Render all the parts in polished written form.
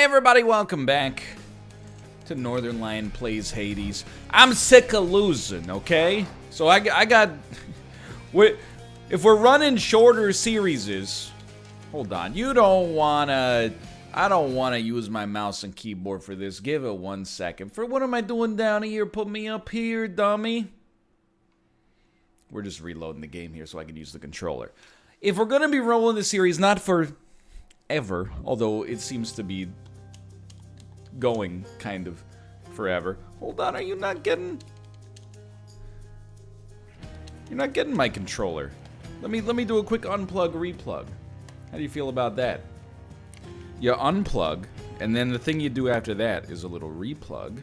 everybody, welcome back to Northernlion Plays Hades. I'm sick of losing, okay? So I got... If we're running shorter series... Hold on, you don't wanna... I don't wanna use my mouse and keyboard for this. Give it 1 second. For what am I doing down here? Put me up here, dummy. We're just reloading the game here so I can use the controller. If we're gonna be rolling the series, not for... ever, although it seems to be going kind of forever. Hold on, are you not getting... You're not getting my controller. Let me do a quick unplug, replug. How do you feel about that? You unplug, and then the thing you do after that is a little replug.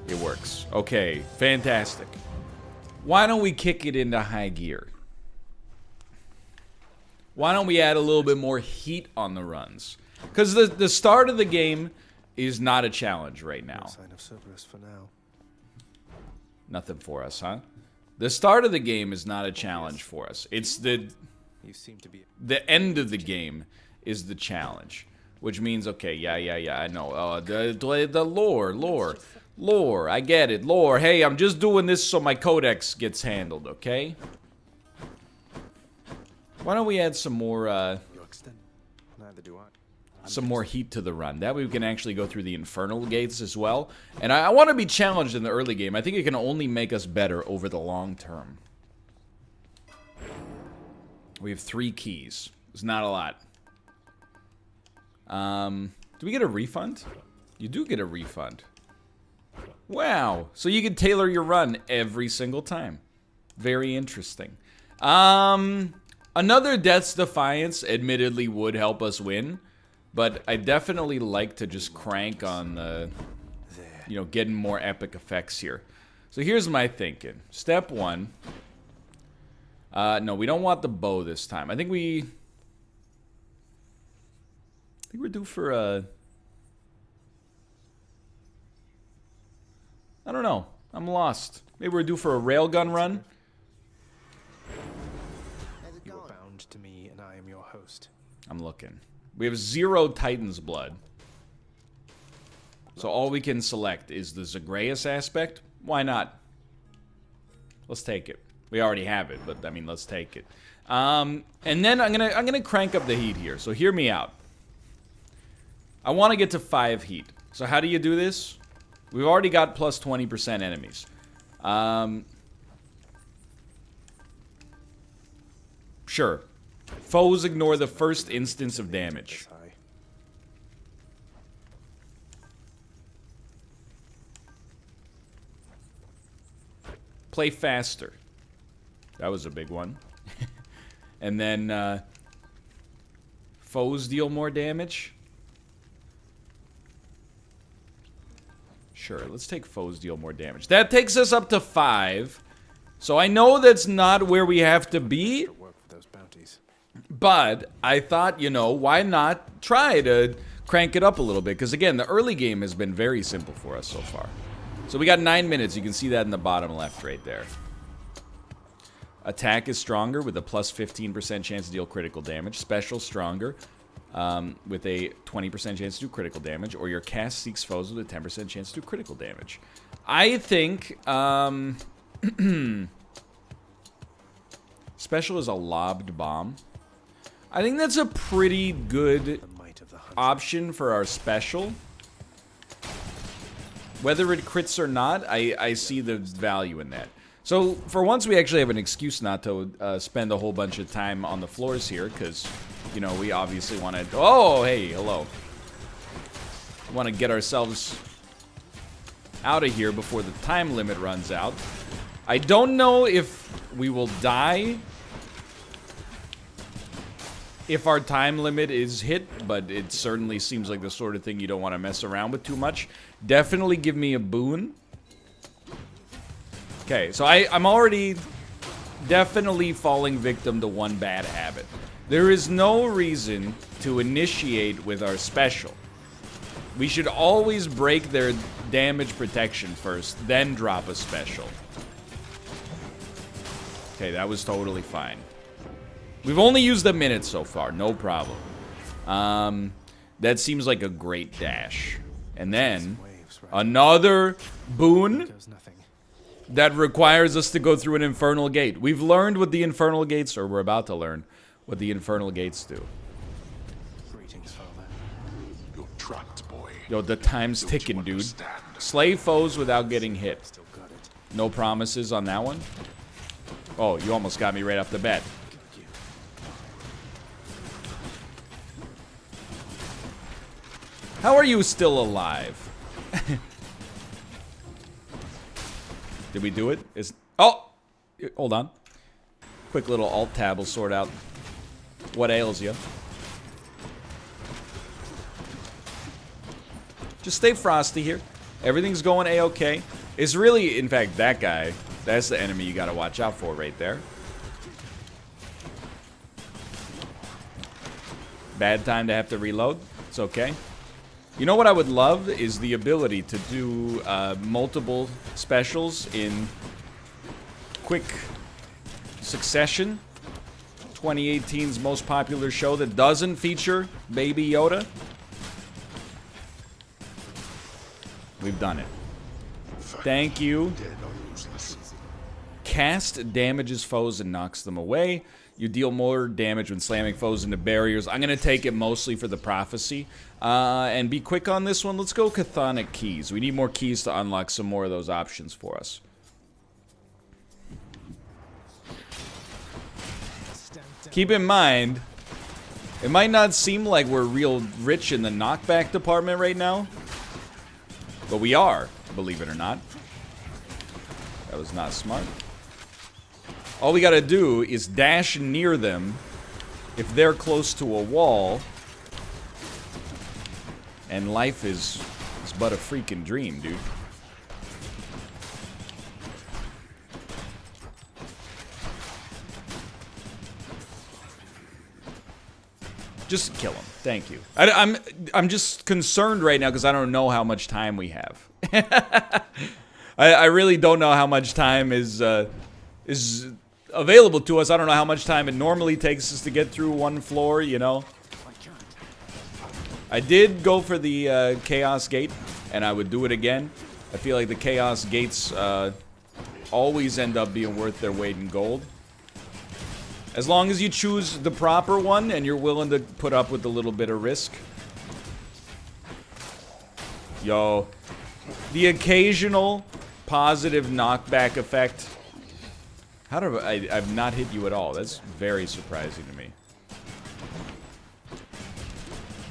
It works. Okay, fantastic. Why don't we kick it into high gear? Why don't we add a little bit more heat on the runs? Because the start of the game is not a challenge right now. No sign of Cerberus for now. Nothing for us, huh? The start of the game is not a challenge for us. It's the end of the game is the challenge. Which means, okay, yeah, I know. The lore, I get it. Lore, hey, I'm just doing this so my codex gets handled, okay? Why don't we add some more, Neither do I. some more heat to the run. That way we can actually go through the infernal gates as well. And I want to be challenged in the early game. I think it can only make us better over the long term. We have 3 keys. It's not a lot. Do we get a refund? You do get a refund. Wow. So you can tailor your run every single time. Very interesting. Another Death's Defiance admittedly would help us win, but I definitely like to just crank on the, you know, getting more epic effects here. So here's my thinking. Step 1. No, we don't want the bow this time. I think we're due for a... I don't know. I'm lost. Maybe we're due for a railgun run. You are bound to me, and I am your host. I'm looking. We have 0 Titan's blood. So all we can select is the Zagreus aspect. Why not? Let's take it. We already have it, but I mean, let's take it. And then I'm gonna crank up the heat here. So hear me out. I want to get to 5 heat. So how do you do this? We've already got plus 20% enemies. Sure. Foes ignore the first instance of damage. Play faster. That was a big one. And then, foes deal more damage. Sure, let's take foes deal more damage. That takes us up to 5. So I know that's not where we have to be. But I thought, you know, why not try to crank it up a little bit? Because again, the early game has been very simple for us so far. So we got 9 minutes. You can see that in the bottom left right there. Attack is stronger with a plus 15% chance to deal critical damage. Special stronger with a 20% chance to do critical damage. Or your cast seeks foes with a 10% chance to do critical damage. I think special is a lobbed bomb. I think that's a pretty good option for our special. Whether it crits or not, I see the value in that. So, for once, we actually have an excuse not to spend a whole bunch of time on the floors here, because, you know, we obviously want to... Oh, hey, hello. We want to get ourselves out of here before the time limit runs out. I don't know if we will die if our time limit is hit, but it certainly seems like the sort of thing you don't want to mess around with too much. Definitely give me a boon. Okay, so I'm already definitely falling victim to one bad habit. There is no reason to initiate with our special. We should always break their damage protection first, then drop a special. Okay, that was totally fine. We've only used a minute so far, no problem. That seems like a great dash. And then, another boon that requires us to go through an infernal gate. We've learned what the infernal gates, or we're about to learn what the infernal gates do. Greetings, Father. You're trapped, boy. Yo, the time's ticking, dude. Slay foes without getting hit. Still got it. No promises on that one. Oh, you almost got me right off the bat. How are you still alive? Did we do it? Oh! Hold on. Quick little alt tab will sort out what ails you. Just stay frosty here. Everything's going a-okay. It's really, in fact, that guy. That's the enemy you gotta watch out for right there. Bad time to have to reload. It's okay. You know what I would love is the ability to do multiple specials in quick succession. 2018's most popular show that doesn't feature Baby Yoda. We've done it. Thank you. Cast damages foes and knocks them away. You deal more damage when slamming foes into barriers. I'm going to take it mostly for the prophecy. And be quick on this one. Let's go chthonic keys. We need more keys to unlock some more of those options for us. Keep in mind, it might not seem like we're real rich in the knockback department right now. But we are, believe it or not. That was not smart. All we gotta do is dash near them if they're close to a wall. And life is but a freaking dream, dude. Just kill him. Thank you. I'm just concerned right now because I don't know how much time we have. I really don't know how much time is available to us. I don't know how much time it normally takes us to get through one floor, you know. I did go for the Chaos Gate, and I would do it again. I feel like the Chaos Gates always end up being worth their weight in gold. As long as you choose the proper one and you're willing to put up with a little bit of risk. Yo. The occasional positive knockback effect. How do I've not hit you at all. That's very surprising to me.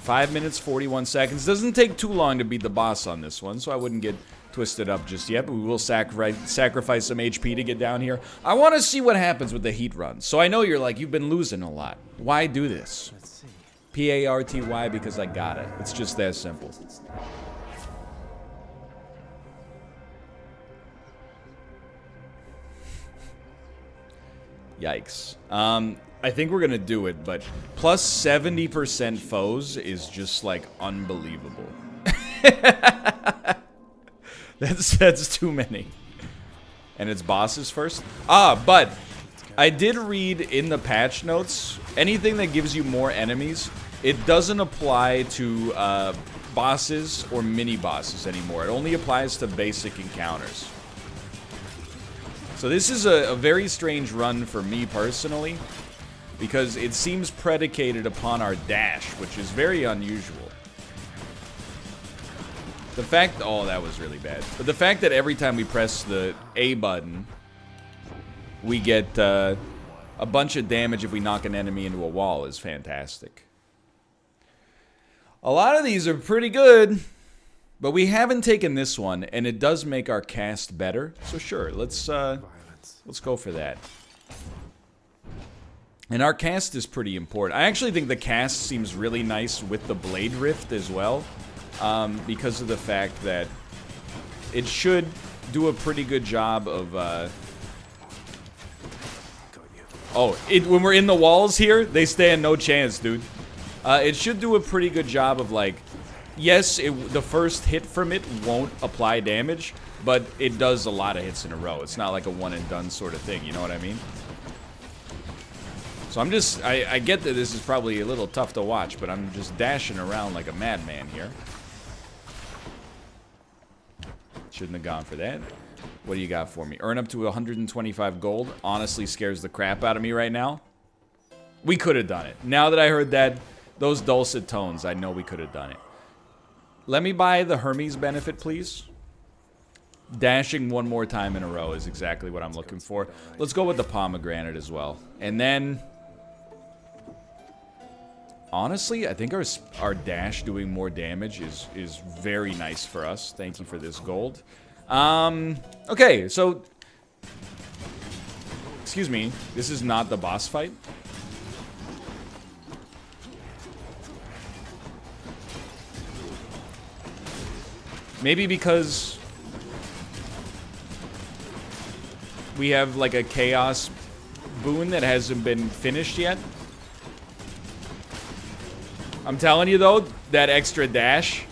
5 minutes, 41 seconds. Doesn't take too long to beat the boss on this one, so I wouldn't get twisted up just yet, but we will sacrifice some HP to get down here. I want to see what happens with the heat run. So I know you're like, you've been losing a lot. Why do this? P-A-R-T-Y, because I got it. It's just that simple. Yikes. I think we're gonna do it, but plus 70% foes is just like unbelievable. That's too many. And it's bosses first? But I did read in the patch notes, anything that gives you more enemies, it doesn't apply to bosses or mini-bosses anymore. It only applies to basic encounters. So this is a very strange run for me personally, because it seems predicated upon our dash, which is very unusual. The fact, oh, that was really bad. But the fact that every time we press the A button, we get a bunch of damage if we knock an enemy into a wall is fantastic. A lot of these are pretty good, but we haven't taken this one, and it does make our cast better. So sure, let's go for that. And our cast is pretty important. I actually think the cast seems really nice with the Blade Rift as well. Because of the fact that it should do a pretty good job of, when we're in the walls here, they stand no chance, dude. It should do a pretty good job of, like, yes, the first hit from it won't apply damage, but it does a lot of hits in a row. It's not like a one and done sort of thing, you know what I mean? So I'm just, I get that this is probably a little tough to watch, but I'm just dashing around like a madman here. Shouldn't have gone for that. What do you got for me? Earn up to 125 gold. Honestly scares the crap out of me right now. We could have done it. Now that I heard that, those dulcet tones, I know we could have done it. Let me buy the Hermes benefit, please. Dashing one more time in a row is exactly what I'm looking for. Let's go with the pomegranate as well. And then... honestly, I think our dash doing more damage is very nice for us. Thank you for this gold. Okay, so... excuse me. This is not the boss fight. Maybe because... we have like a chaos boon that hasn't been finished yet. I'm telling you though, that extra dash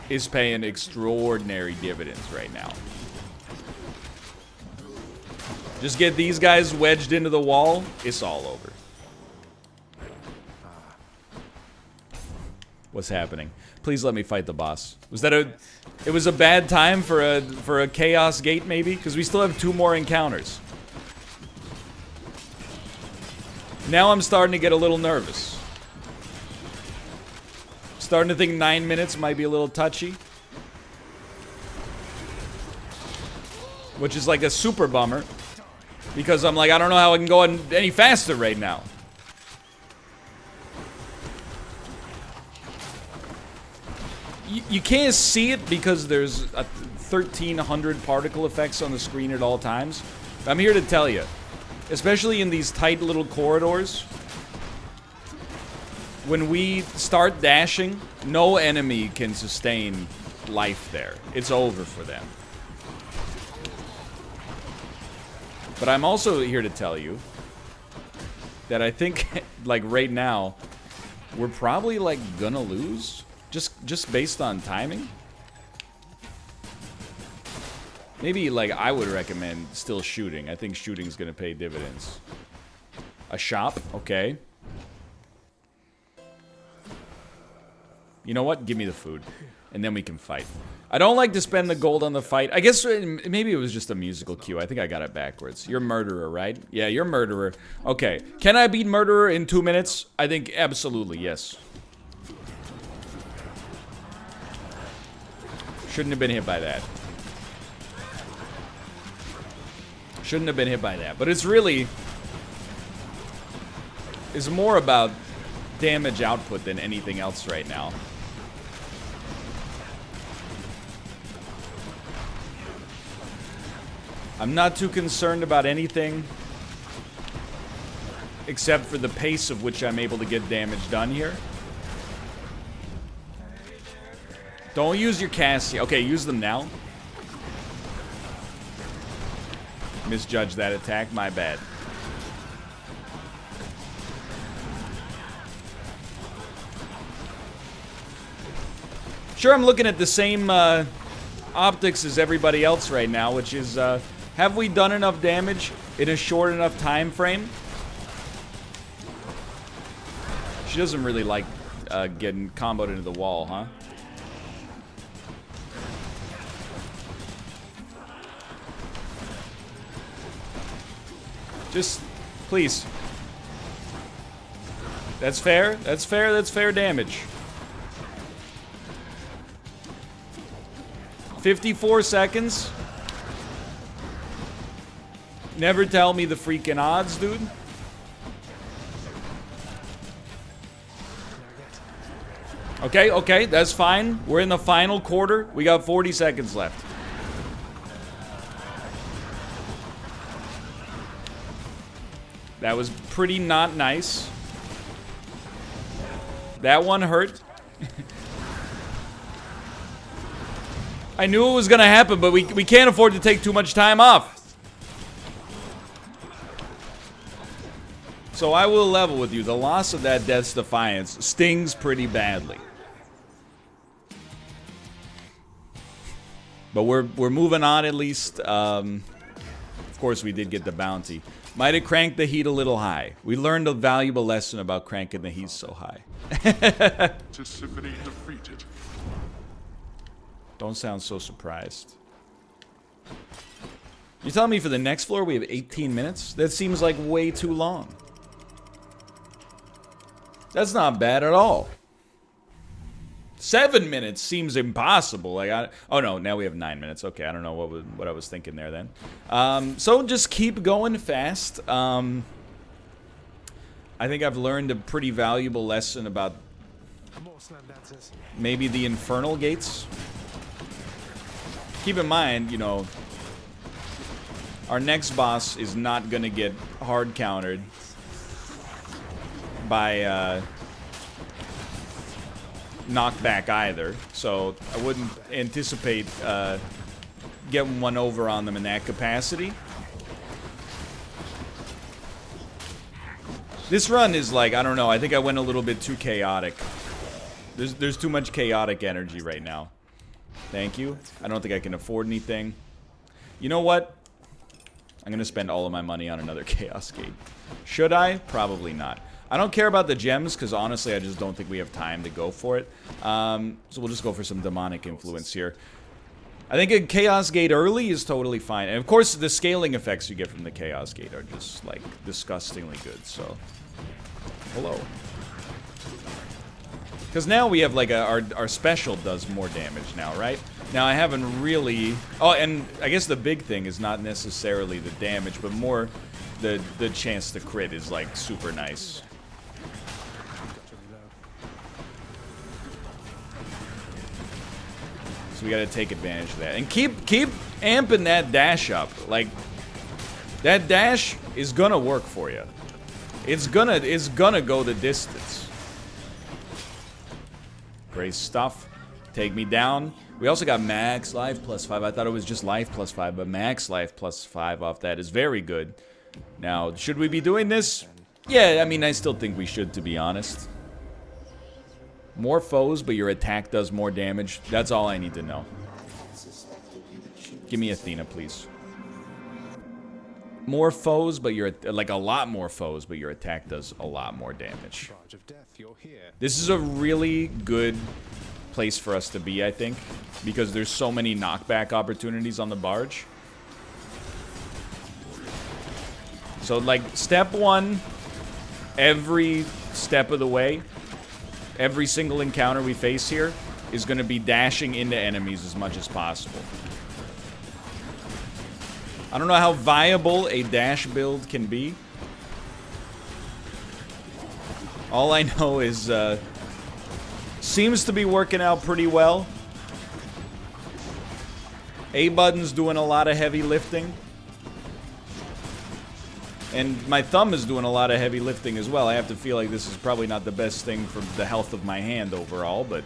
is paying extraordinary dividends right now. Just get these guys wedged into the wall, it's all over. What's happening? Please let me fight the boss. Was that a... it was a bad time for a chaos gate maybe? Because we still have 2 more encounters. Now I'm starting to get a little nervous. Starting to think 9 minutes might be a little touchy. Which is like a super bummer. Because I'm like, I don't know how I can go any faster right now. You can't see it because there's 1,300 particle effects on the screen at all times. I'm here to tell you, especially in these tight little corridors, when we start dashing, no enemy can sustain life there. It's over for them. But I'm also here to tell you that I think, like right now, we're probably like gonna lose. Just based on timing? Maybe, like, I would recommend still shooting. I think shooting's gonna pay dividends. A shop? Okay. You know what? Give me the food. And then we can fight. I don't like to spend the gold on the fight. I guess maybe it was just a musical cue. I think I got it backwards. You're Murderer, right? Yeah, you're Murderer. Okay. Can I beat Murderer in 2 minutes? I think absolutely, yes. Shouldn't have been hit by that. Shouldn't have been hit by that. But it's really... it's more about damage output than anything else right now. I'm not too concerned about anything except for the pace of which I'm able to get damage done here. Don't use your casts. Okay, use them now. Misjudged that attack. My bad. Sure, I'm looking at the same optics as everybody else right now, which is, have we done enough damage in a short enough time frame? She doesn't really like getting comboed into the wall, huh? Just, please. That's fair. That's fair. That's fair damage. 54 seconds. Never tell me the freaking odds, dude. Okay, okay, that's fine. We're in the final quarter. We got 40 seconds left. That was pretty not nice. That one hurt. I knew it was gonna happen, but we can't afford to take too much time off. So I will level with you. The loss of that Death's Defiance stings pretty badly. But we're moving on at least. Of course, we did get the bounty. Might have cranked the heat a little high. We learned a valuable lesson about cranking the heat so high. Tisiphone defeated. Don't sound so surprised. You telling me for the next floor we have 18 minutes? That seems like way too long. That's not bad at all. 7 minutes seems impossible. Like, oh no, now we have 9 minutes. Okay, I don't know what I was thinking there then. So just keep going fast. I think I've learned a pretty valuable lesson about maybe the infernal gates. Keep in mind, you know, our next boss is not gonna get hard countered by knockback either, so I wouldn't anticipate getting one over on them in that capacity. This run is like, I don't know, I think I went a little bit too chaotic. There's too much chaotic energy right now. Thank you. I don't think I can afford anything. You know what? I'm gonna spend all of my money on another Chaos Gate. Should I? Probably not. I don't care about the gems, because honestly I just don't think we have time to go for it. So we'll just go for some demonic influence here. I think a Chaos Gate early is totally fine. And of course the scaling effects you get from the Chaos Gate are just, like, disgustingly good, so... Hello. Because now we have, like, our special does more damage now, right? Now, I haven't really... Oh, and I guess the big thing is not necessarily the damage, but more the chance to crit is, like, super nice. So we gotta take advantage of that. And keep amping that dash up. Like, that dash is gonna work for you. It's gonna go the distance. Great stuff. Take me down. We also got max life +5. I thought it was just life +5, but max life +5 off that is very good. Now, should we be doing this? Yeah, I mean, I still think we should, to be honest. More foes, but your attack does more damage. That's all I need to know. Give me Athena, please. More foes, but you're like a lot more foes, but your attack does a lot more damage. This is a really good place for us to be, I think, because there's so many knockback opportunities on the barge. So, like, step one, every step of the way, every single encounter we face here is going to be dashing into enemies as much as possible. I don't know how viable a dash build can be. All I know is, seems to be working out pretty well. A button's doing a lot of heavy lifting. And my thumb is doing a lot of heavy lifting as well. I have to feel like this is probably not the best thing for the health of my hand overall, but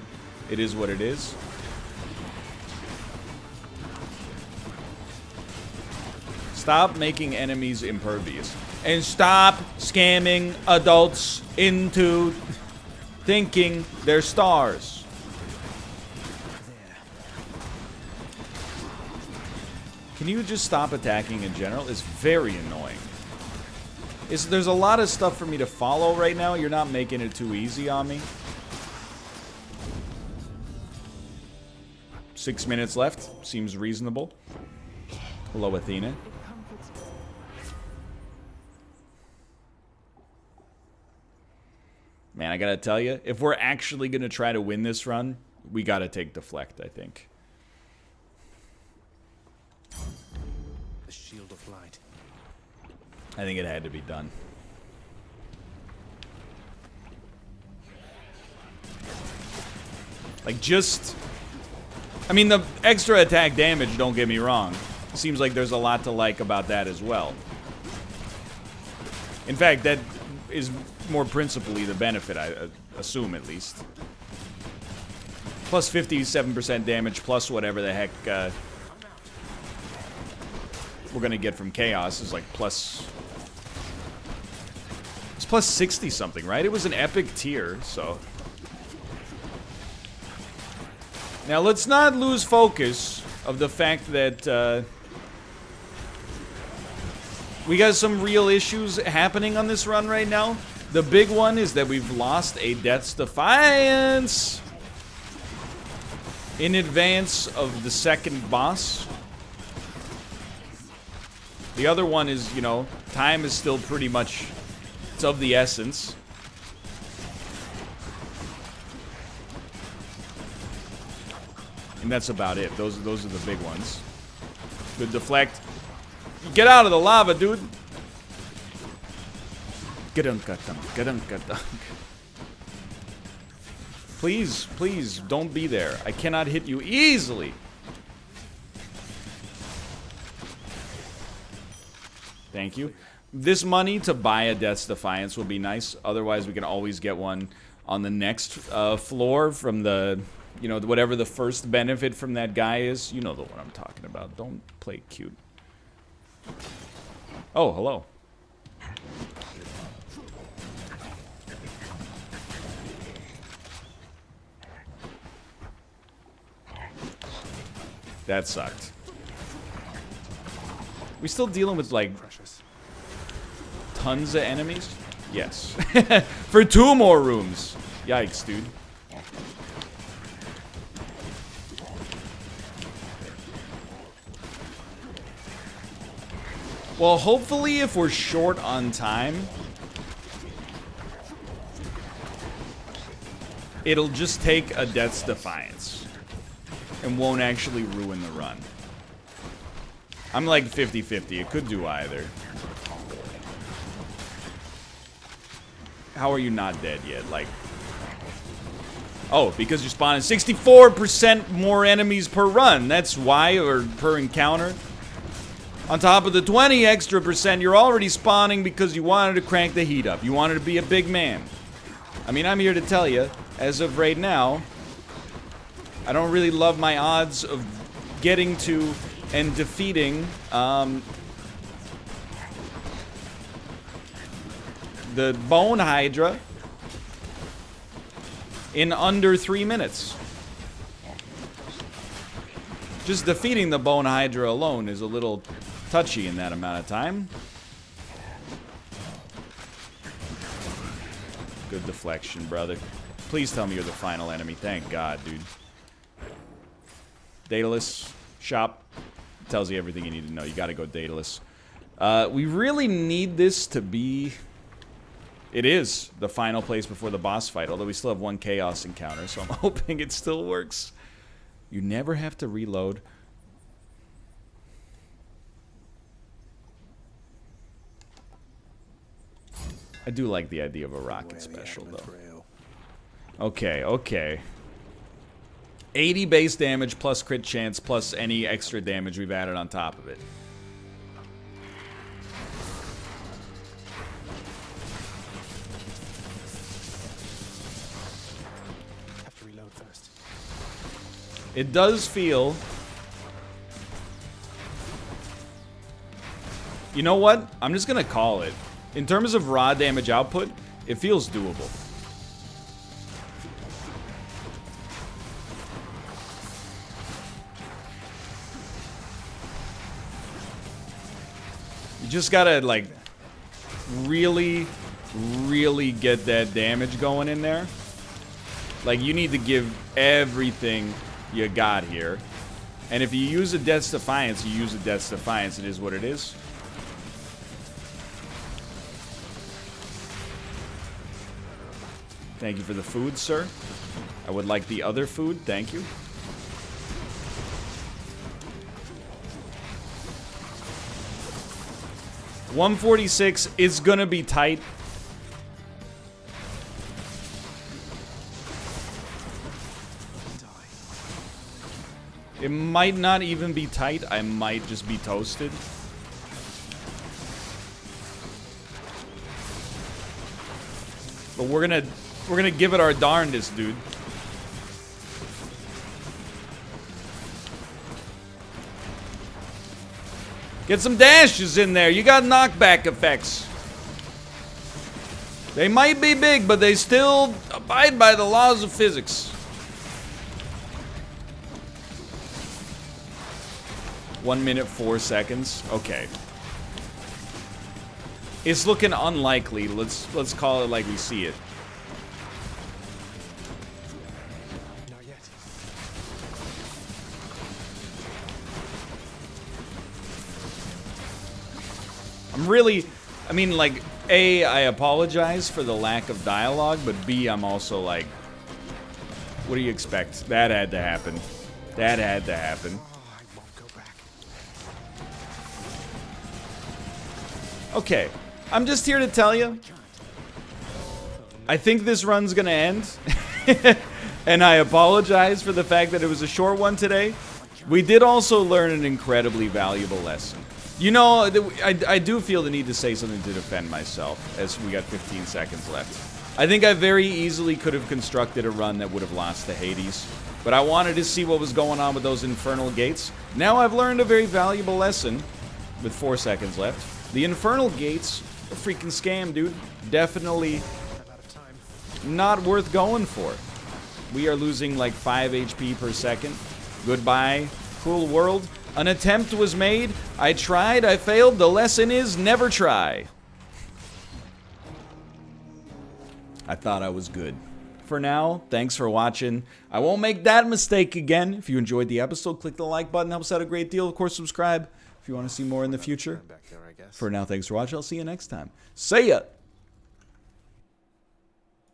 it is what it is. Stop making enemies impervious. And stop scamming adults into thinking they're stars. Can you just stop attacking in general? It's very annoying. There's a lot of stuff for me to follow right now. You're not making it too easy on me. 6 minutes left. Seems reasonable. Hello, Athena. Man, I gotta tell you, if we're actually gonna try to win this run, we gotta take Deflect, I think. The shield of light. I think it had to be done. Like, just... I mean, the extra attack damage, don't get me wrong. Seems like there's a lot to like about that as well. In fact, that is more principally the benefit, I assume, at least. Plus 57% damage, plus whatever the heck we're gonna get from Chaos is like plus... It's plus 60 something, right? It was an epic tier, so... Now, let's not lose focus of the fact that, we got some real issues happening on this run right now. The big one is that we've lost a Death's Defiance in advance of the second boss. The other one is, you know, time is still pretty much, it's of the essence. And that's about it. Those are the big ones. Good deflect. Get out of the lava, dude. Please, please, don't be there. I cannot hit you easily. Thank you. This money to buy a Death's Defiance will be nice. Otherwise, we can always get one on the next floor from the, you know, whatever the first benefit from that guy is. You know the one I'm talking about. Don't play cute. Oh, hello. That sucked. We still dealing with, like, tons of enemies? Yes. For 2 more rooms. Yikes, dude. Well, hopefully if we're short on time, it'll just take a Death's Defiance and won't actually ruin the run. I'm like 50-50. It could do either. How are you not dead yet? Like, oh, because you're spawning 64% more enemies per run. That's why, or per encounter. On top of the 20 extra percent, you're already spawning because you wanted to crank the heat up. You wanted to be a big man. I mean, I'm here to tell you, as of right now, I don't really love my odds of getting to and defeating the Bone Hydra in under 3 minutes. Just defeating the Bone Hydra alone is a little touchy in that amount of time. Good deflection, brother. Please tell me you're the final enemy. Thank God, dude. Daedalus shop tells you everything you need to know. You gotta go Daedalus. We really need this to be... It is the final place before the boss fight, although we still have 1 Chaos encounter, so I'm hoping it still works. You never have to reload. I do like the idea of a rocket special, though. Okay, okay. 80 base damage plus crit chance plus any extra damage we've added on top of it. Have to reload first. It does feel... You know what? I'm just gonna call it. In terms of raw damage output, it feels doable. You just gotta, like, really, really get that damage going in there. Like, you need to give everything you got here. And if you use a Death's Defiance, you use a Death's Defiance. It is what it is. Thank you for the food, sir. I would like the other food. Thank you. $146 is gonna be tight. It might not even be tight. I might just be toasted. But we're gonna give it our darndest, dude. Get some dashes in there. You got knockback effects. They might be big, but they still abide by the laws of physics. 1 minute, 4 seconds. Okay. It's looking unlikely. Let's call it like we see it. Not yet. I'm really, I mean, like, A, I apologize for the lack of dialogue, but B, I'm also like, what do you expect? That had to happen. That had to happen. Oh, I won't go back. Okay, I'm just here to tell you, I think this run's gonna end, and I apologize for the fact that it was a short one today. We did also learn an incredibly valuable lesson. You know, I do feel the need to say something to defend myself, as we got 15 seconds left. I think I very easily could have constructed a run that would have lost to Hades, but I wanted to see what was going on with those infernal gates. Now I've learned a very valuable lesson, with 4 seconds left. The infernal gates, a freaking scam, dude. Definitely not worth going for. We are losing like 5 HP per second. Goodbye, cruel world. An attempt was made. I tried, I failed. The lesson is never try. I thought I was good. For now, thanks for watching. I won't make that mistake again. If you enjoyed the episode, click the like button. Helps out a great deal. Of course, subscribe if you want to see more in the future. For now, thanks for watching. I'll see you next time. See ya!